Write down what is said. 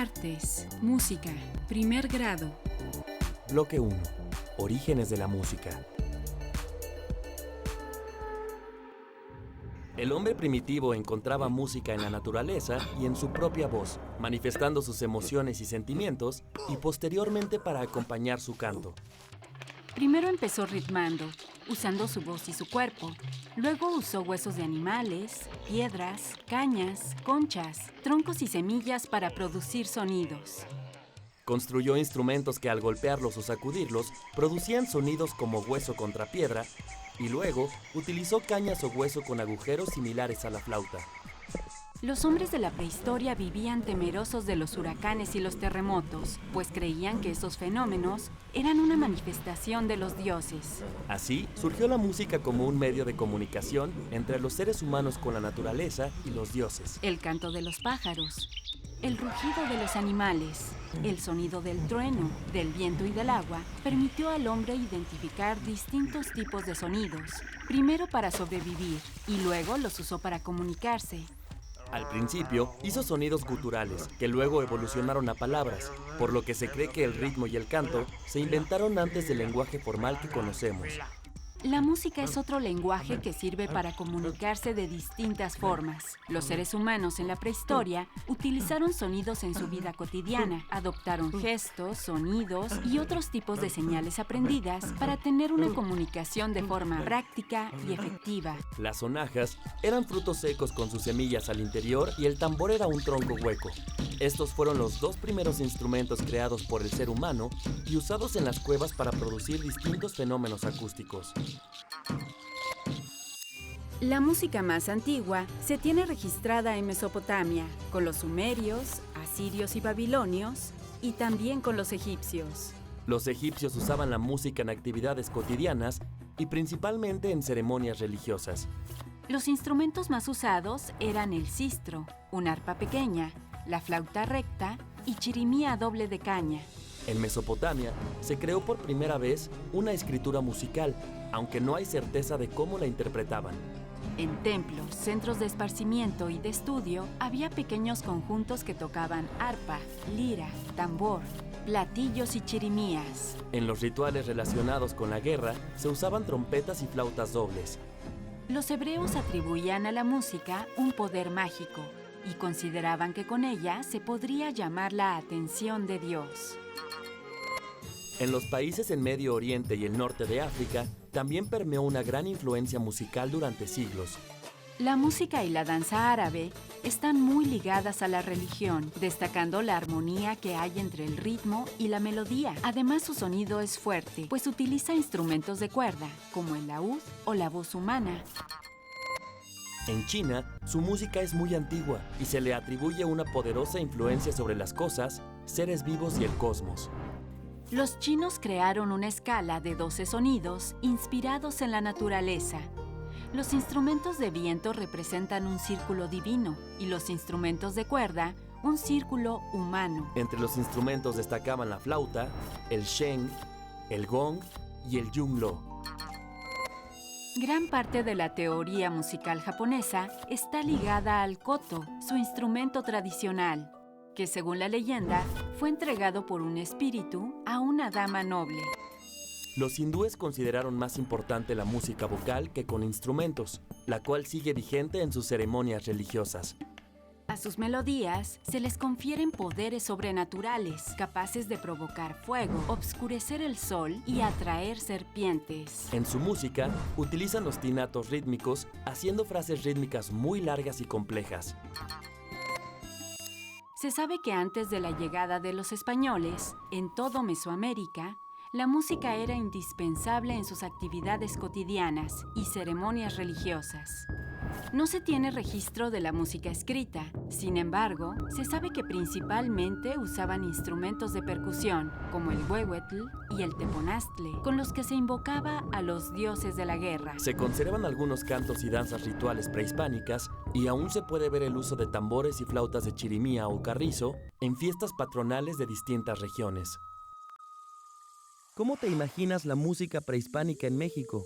Artes, música, primer grado. Bloque 1. Orígenes de la música. El hombre primitivo encontraba música en la naturaleza y en su propia voz, manifestando sus emociones y sentimientos, y posteriormente para acompañar su canto. Primero empezó ritmando, usando su voz y su cuerpo. Luego usó huesos de animales, piedras, cañas, conchas, troncos y semillas para producir sonidos. Construyó instrumentos que al golpearlos o sacudirlos producían sonidos como hueso contra piedra, y luego utilizó cañas o hueso con agujeros similares a la flauta. Los hombres de la prehistoria vivían temerosos de los huracanes y los terremotos, pues creían que esos fenómenos eran una manifestación de los dioses. Así surgió la música como un medio de comunicación entre los seres humanos con la naturaleza y los dioses. El canto de los pájaros, el rugido de los animales, el sonido del trueno, del viento y del agua permitió al hombre identificar distintos tipos de sonidos, primero para sobrevivir y luego los usó para comunicarse. Al principio hizo sonidos guturales, que luego evolucionaron a palabras, por lo que se cree que el ritmo y el canto se inventaron antes del lenguaje formal que conocemos. La música es otro lenguaje que sirve para comunicarse de distintas formas. Los seres humanos en la prehistoria utilizaron sonidos en su vida cotidiana, adoptaron gestos, sonidos y otros tipos de señales aprendidas para tener una comunicación de forma práctica y efectiva. Las sonajas eran frutos secos con sus semillas al interior y el tambor era un tronco hueco. Estos fueron los dos primeros instrumentos creados por el ser humano y usados en las cuevas para producir distintos fenómenos acústicos. La música más antigua se tiene registrada en Mesopotamia, con los sumerios, asirios y babilonios, y también con los egipcios. Los egipcios usaban la música en actividades cotidianas y principalmente en ceremonias religiosas. Los instrumentos más usados eran el sistro, una arpa pequeña, la flauta recta y chirimía doble de caña. En Mesopotamia se creó por primera vez una escritura musical, aunque no hay certeza de cómo la interpretaban. En templos, centros de esparcimiento y de estudio, había pequeños conjuntos que tocaban arpa, lira, tambor, platillos y chirimías. En los rituales relacionados con la guerra se usaban trompetas y flautas dobles. Los hebreos atribuían a la música un poder mágico y consideraban que con ella se podría llamar la atención de Dios. En los países en Medio Oriente y el norte de África también permeó una gran influencia musical durante siglos. La música y la danza árabe están muy ligadas a la religión, destacando la armonía que hay entre el ritmo y la melodía. Además, su sonido es fuerte, pues utiliza instrumentos de cuerda, como el laúd o la voz humana. En China, su música es muy antigua y se le atribuye una poderosa influencia sobre las cosas, seres vivos y el cosmos. Los chinos crearon una escala de 12 sonidos inspirados en la naturaleza. Los instrumentos de viento representan un círculo divino y los instrumentos de cuerda, un círculo humano. Entre los instrumentos destacaban la flauta, el sheng, el gong y el yunlo. Gran parte de la teoría musical japonesa está ligada al koto, su instrumento tradicional, que según la leyenda fue entregado por un espíritu a una dama noble. Los hindúes consideraron más importante la música vocal que con instrumentos, la cual sigue vigente en sus ceremonias religiosas. A sus melodías se les confieren poderes sobrenaturales, capaces de provocar fuego, obscurecer el sol y atraer serpientes. En su música, utilizan ostinatos rítmicos, haciendo frases rítmicas muy largas y complejas. Se sabe que antes de la llegada de los españoles, en todo Mesoamérica, la música era indispensable en sus actividades cotidianas y ceremonias religiosas. No se tiene registro de la música escrita, sin embargo, se sabe que principalmente usaban instrumentos de percusión, como el huehuetl y el teponaztle, con los que se invocaba a los dioses de la guerra. Se conservan algunos cantos y danzas rituales prehispánicas y aún se puede ver el uso de tambores y flautas de chirimía o carrizo en fiestas patronales de distintas regiones. ¿Cómo te imaginas la música prehispánica en México?